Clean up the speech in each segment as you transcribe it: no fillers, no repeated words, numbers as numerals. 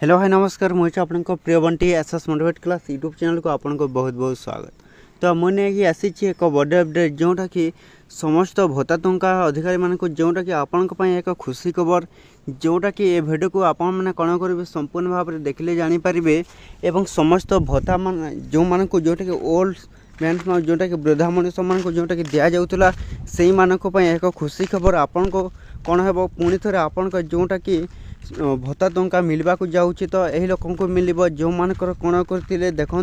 Hello hi नमस्कार मुझे आपको प्रिय Bunty SS motivate class YouTube channel को आपको बहुत बहुत स्वागत। तो मुझे आसी एक बड़े अपडेट जोटा कि समस्त भत्ता टंका अधिकारी मानक जोटा कि आपण एक खुशी खबर जोटा कि ए भिडियो को आपण मैंने कौन करेंगे संपूर्ण भाव में देखले जानीपारे और समस्त भत्ता मान जो मानक जोटा कि ओल्ड मैन जोटा कि वृद्धा मनुष्य मान जोटा कि दि जाऊला से मानक एक खुशी खबर आपण को कौन हे पुणी थे आपण जोटा कि भत्ता टंका मिलवा जाऊँगी। तो यही लोक मिल जो मानकर कौन करते देखु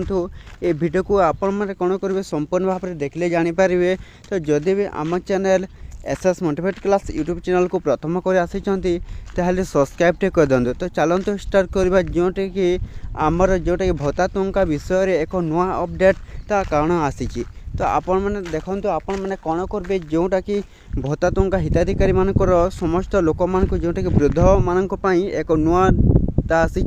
ये वीडियो को आपण मैंने कौन करेंगे संपूर्ण भाव में देखले जानीपारे। तो जदि भी आम channel SS motivate class YouTube channel को प्रथम कर आसी सब्सक्राइब टे कर दिखाँ। तो चलते स्टार्ट करवा जोटे कि आमर जोटा कि भत्ता टंका विषय में एक नुआ अपडेट ता कारण आसी। तो आपण मैंने देखो आपण मैंने कौन करेंगे जोटा कि भत्ता टंका हिताधिकारी मानकर समस्त लोक मान जोटा कि वृद्ध मानी एक नुआ आसी।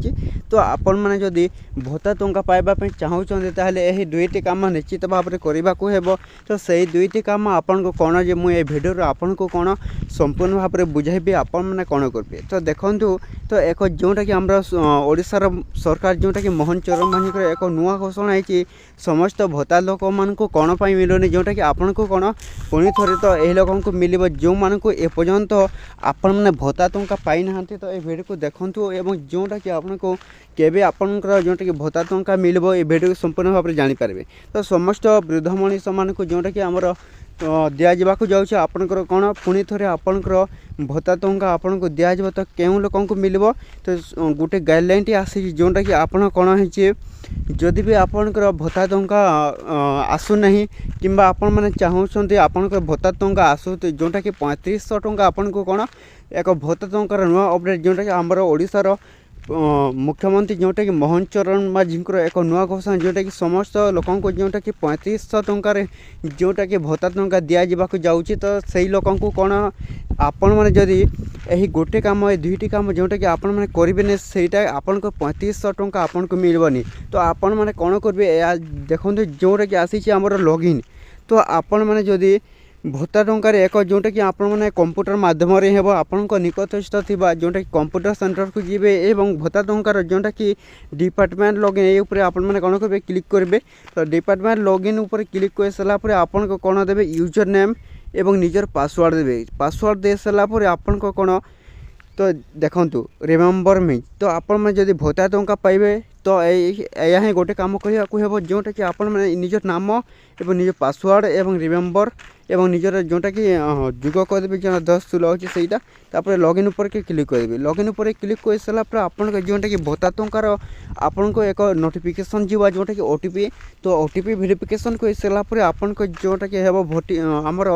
तो आपण मैंने जदि भत्ता टंका पाइबापी चाहूँगी ताहले यही दुईटी काम निश्चित भाव में करने को हेब। तो सही दुईटी काम आपन को कौन जे मुझे भिडियो आपन को कौन संपूर्ण भाव में बुझेबी आपण मैंने कौन करेंगे। तो देखु तो एक जोटा कि आम ओडिशार सरकार जोटा कि मोहन चरण मानिक एक नुआ घोषणा है समस्त भत्ता लोक मान कौन पर मिलूनी जोटा कि आपण को कौन पुणी थे। तो यही लोक को मिल जो मान को एपर्यंत आपण मैंने भत्ता टंका पाई ना। तो ये भिडियो को देखु एवं जोटा कि आपण को केबे आपनकर जोटा कि भत्ता टंका मिलबो ए वीडियो संपूर्ण भाव में जानीपारे। तो समस्त वृद्ध मनीष मान जोटा कि आमर दि जावाक जाऊँगी आपनकर कौन पुणी थे आपनकर भत्ता टंका आपन को दि जाव। तो क्यों लोक मिल तो गोटे गाइडलाइन टी आसी जोटा कि आपन कौन है जदि भी आपनकर भत्ता टंका आसुना कि आपण मैंने चाहूँगी आपनकर भत्ता टंका आसु जोटा कि 3500 टंका आपन को कौन एक भत्ता टंकार नुआ अपडेट जोटा कि आमर ओडिशार मुख्यमंत्री जोटा कि मोहन चरण माझी एक नुआ घोषणा जोटा कि समस्त लोक जोटा कि 3500 टंकार जोटा कि भत्ता टंका दि जावाक जाऊँगी। तो सही लोक कौन आपण मैंने जदि यही गोटे काम ए दुईटी काम जोटा कि आपण मैंने करेंगे सहीटा आपन को 3500 टंका आपन को मिलबनी। तो आपण मैंने कौन करेंगे देखो जोटा कि आसी आमर लॉगिन। तो आपण मैंने जदि भत्ता टंकार एक जोटा कि आपण मैंने कंप्यूटर माध्यम हेब आपण निकटस्थ थिबा जोटा कि कंप्यूटर सेंटर को जीवे एवं भत्ता टंकार जोटा कि डिपार्टमेंट लॉगिन ये ऊपर आपण मैंने कौन करेंगे क्लिक करेंगे। तो डिपार्टमेंट लॉगिन ऊपर क्लिक कर सारापर आपण को कौन देवे यूजर नेम एवं निजर पासवर्ड देवे। पासवर्ड दे सारापर आपण को कौन तो देखु रिमेम्बर मी। तो आपण मैंने जदि भत्ता टंका पाइबे तो यह ही गोटे कम करने जोटा कि आपण मैंने निजर नाम एवं निज पासवर्ड एवं रिमेम्बर एवं निजर जोटा कि जुग करदे जो 10 16 अच्छे सहीटा तापर लॉगिन ऊपर के क्लिक करेंगे। लॉगिन ऊपर क्लिक कर सारापर आपन जोटा कि भत्ता टंकार आपन को एक नोटिफिकेशन जीवा जोटा कि ओटीपी। तो ओटीपी वेरिफिकेशन कर सारापर आपन को जोटा कि हेब भोटी आमर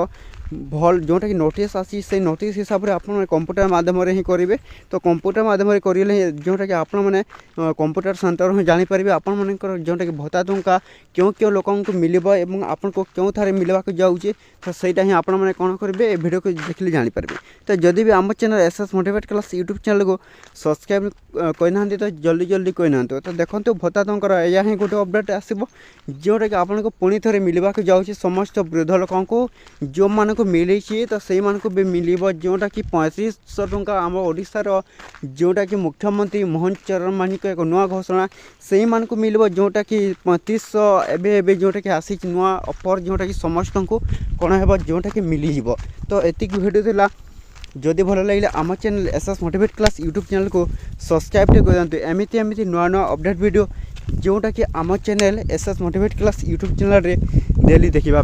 भल जोटा कि नोटिस आसी से नोटिस हिसाब से आप कंप्यूटर माध्यम ही करेंगे। तो कंप्यूटर माध्यम करें जोटा कि आपण मैंने कंप्यूटर सेंटर में जानीपारे आपण मानकर जोटा कि भत्ता टंका क्यों क्यों लोक मिल आपन को क्यों थारे मिलवाक जाऊँगी। तो सहीटा ही आपण मैंने कौन करेंगे ए वीडियो को देखले जानीपारे। तो जदि भी आम channel SS motivate class YouTube channel को सब्सक्राइब करना तो जल्दी जल्दी करना। तो देखो भत्ता टंकार या ही गोटे अपडेट आसो जोटा कि आपन को पुणी थे मिलवाक जाऊँगी समस्त वृद्ध लोक को जो मान मिली। तो से भी मिल जोटा कि 3500 टंका आम ओडिशार जोटा कि मुख्यमंत्री मोहन चरण मानिक एक नुआ घोषणा से मानक मिल जोटा कि 3500 एवं जोटा कि आसी नुआ ऑफर जोटा कि समस्त को कौन है जोटा कि मिल जाव। तो एतिक वीडियो थिला जदि भल लगे आम channel SS motivate class YouTube channel को सब्सक्राइब कर दिखाँ। एमती एमती नुआ नुआ अपडेट वीडियो जोटा कि आम channel SS motivate class YouTube channel रे डेली देखा।